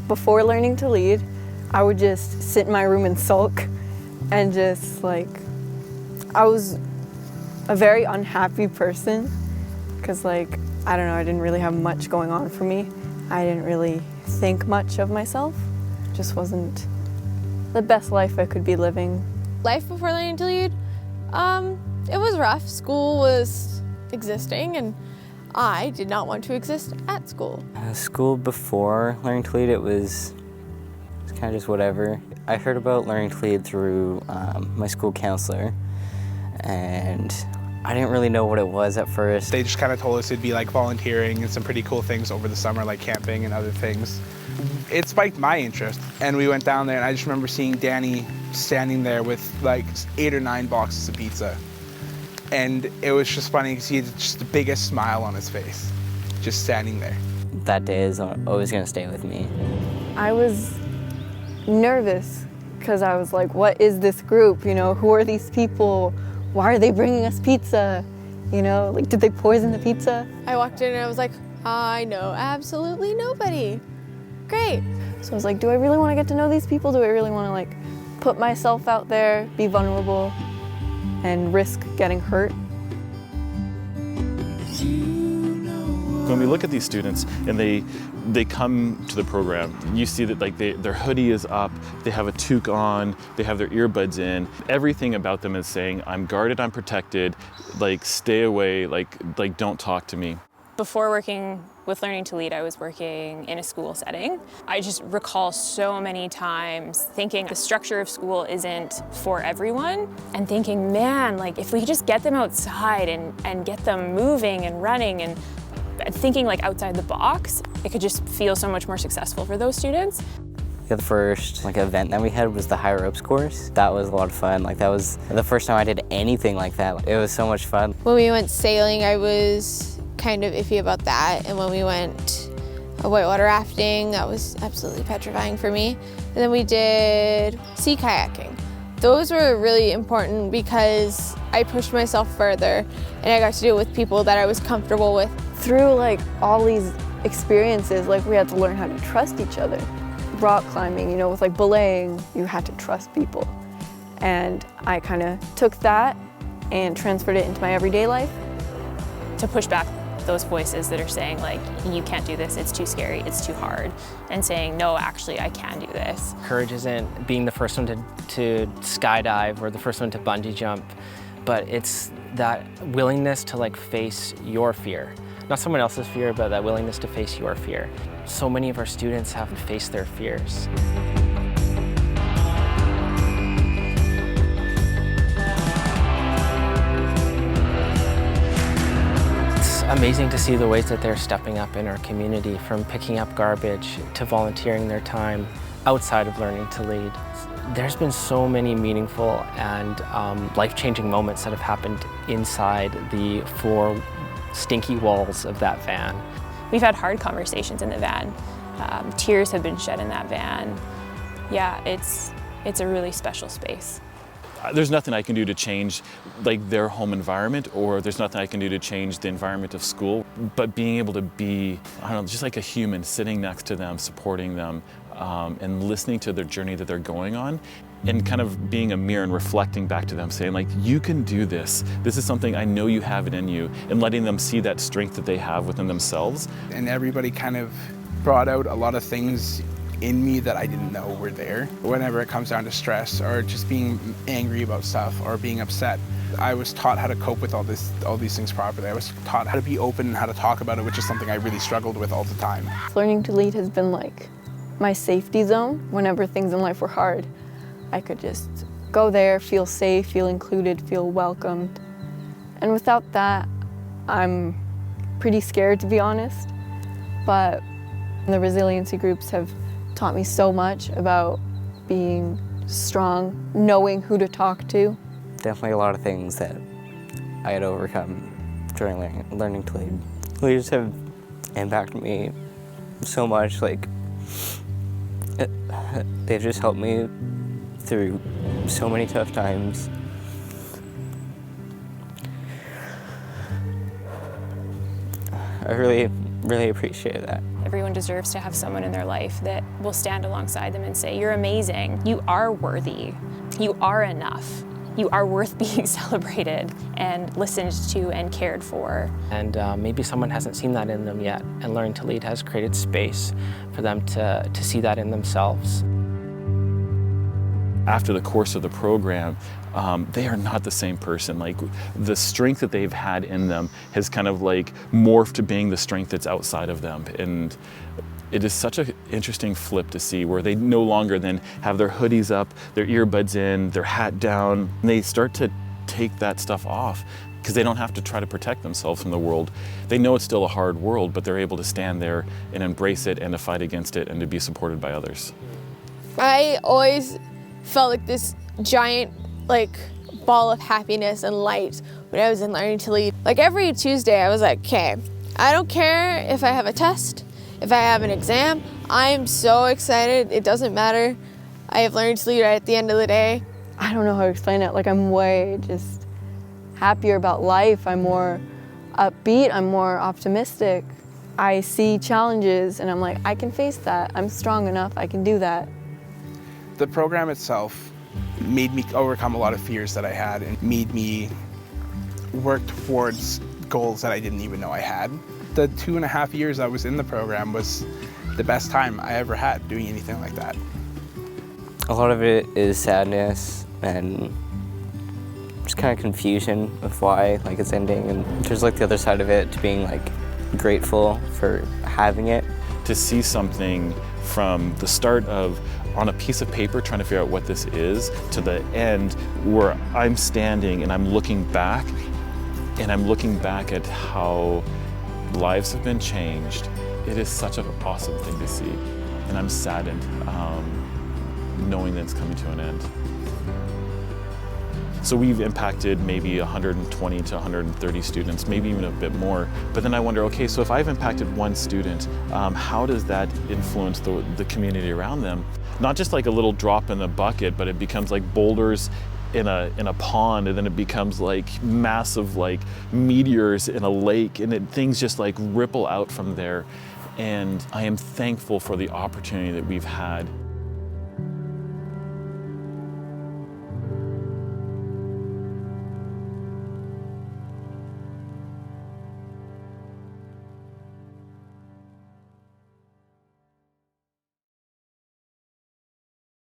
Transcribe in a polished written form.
Before learning to lead, I would just sit in my room and sulk and just I was a very unhappy person because I don't know, I didn't really have much going on for me. I didn't really think much of myself. It just wasn't the best life I could be living. Life before learning to lead, it was rough. School was existing and I did not want to exist at school. School before learning to lead, it was kind of just whatever. I heard about learning to lead through my school counselor, and I didn't really know what it was at first. They just kind of told us it'd be like volunteering and some pretty cool things over the summer, like camping and other things. It spiked my interest, and we went down there, and I just remember seeing Danny standing there with like 8 or 9 boxes of pizza. And it was just funny because he had just the biggest smile on his face, just standing there. That day is always going to stay with me. I was nervous because I was like, what is this group? You know, who are these people? Why are they bringing us pizza? You know, did they poison the pizza? I walked in and I was like, I know absolutely nobody. Great. So I was like, do I really want to get to know these people? Do I really want to put myself out there, be vulnerable, and risk getting hurt? When we look at these students and they come to the program, you see that their hoodie is up, they have a toque on, they have their earbuds in. Everything about them is saying, I'm guarded, I'm protected, stay away, don't talk to me. Before working with Learning to Lead, I was working in a school setting. I just recall so many times thinking the structure of school isn't for everyone, and thinking, man, if we just get them outside and get them moving and running and thinking outside the box, it could just feel so much more successful for those students. The first event that we had was the high ropes course. That was a lot of fun. That was the first time I did anything like that. It was so much fun. When we went sailing, I was kind of iffy about that, and when we went whitewater rafting, that was absolutely petrifying for me. And then we did sea kayaking. Those were really important because I pushed myself further and I got to do it with people that I was comfortable with. Through all these experiences, we had to learn how to trust each other. Rock climbing, with belaying, you had to trust people. And I kind of took that and transferred it into my everyday life. To push back those voices that are saying you can't do this, it's too scary, it's too hard, and saying, no, actually, I can do this. Courage isn't being the first one to skydive or the first one to bungee jump, but it's that willingness to face your fear. Not someone else's fear, but that willingness to face your fear. So many of our students haven't faced their fears. Amazing to see the ways that they're stepping up in our community, from picking up garbage to volunteering their time outside of learning to lead. There's been so many meaningful and life-changing moments that have happened inside the 4 stinky walls of that van. We've had hard conversations in the van. Tears have been shed in that van. Yeah, it's a really special space. There's nothing I can do to change their home environment, or there's nothing I can do to change the environment of school, but being able to be, I don't know, just a human, sitting next to them, supporting them, and listening to their journey that they're going on, and kind of being a mirror and reflecting back to them, saying you can do this. This is something I know you have it in you, and letting them see that strength that they have within themselves. And everybody kind of brought out a lot of things in me that I didn't know were there. Whenever it comes down to stress or just being angry about stuff or being upset, I was taught how to cope with all these things properly. I was taught how to be open and how to talk about it, which is something I really struggled with all the time. Learning to lead has been my safety zone. Whenever things in life were hard, I could just go there, feel safe, feel included, feel welcomed. And without that, I'm pretty scared, to be honest. But the resiliency groups have taught me so much about being strong, knowing who to talk to. Definitely a lot of things that I had overcome during learning to lead. Leaders have impacted me so much. They've just helped me through so many tough times. I really really appreciate that. Everyone deserves to have someone in their life that will stand alongside them and say, you're amazing, you are worthy, you are enough, you are worth being celebrated and listened to and cared for. And maybe someone hasn't seen that in them yet, and Learning to Lead has created space for them to see that in themselves. After the course of the program, they are not the same person. Like, the strength that they've had in them has kind of like morphed to being the strength that's outside of them. And it is such an interesting flip to see, where they no longer then have their hoodies up, their earbuds in, their hat down, and they start to take that stuff off because they don't have to try to protect themselves from the world. They know it's still a hard world, but they're able to stand there and embrace it and to fight against it and to be supported by others. I always felt like this giant ball of happiness and light when I was in Learning to Lead. Like, every Tuesday I was like, okay, I don't care if I have a test, if I have an exam, I am so excited, it doesn't matter. I have Learning to Lead right at the end of the day. I don't know how to explain it. Like, I'm way just happier about life. I'm more upbeat, I'm more optimistic. I see challenges and I'm like, I can face that. I'm strong enough, I can do that. The program itself made me overcome a lot of fears that I had and made me work towards goals that I didn't even know I had. The 2.5 years I was in the program was the best time I ever had doing anything like that. A lot of it is sadness and just kind of confusion of why it's ending, and there's the other side of it to being grateful for having it. To see something from the start of on a piece of paper trying to figure out what this is to the end where I'm standing and I'm looking back at how lives have been changed. It is such an awesome thing to see, and I'm saddened knowing that it's coming to an end. So we've impacted maybe 120 to 130 students, maybe even a bit more. But then I wonder, okay, so if I've impacted one student, how does that influence the community around them? Not just like a little drop in the bucket, but it becomes like boulders in a pond, and then it becomes like massive meteors in a lake, and things just ripple out from there. And I am thankful for the opportunity that we've had.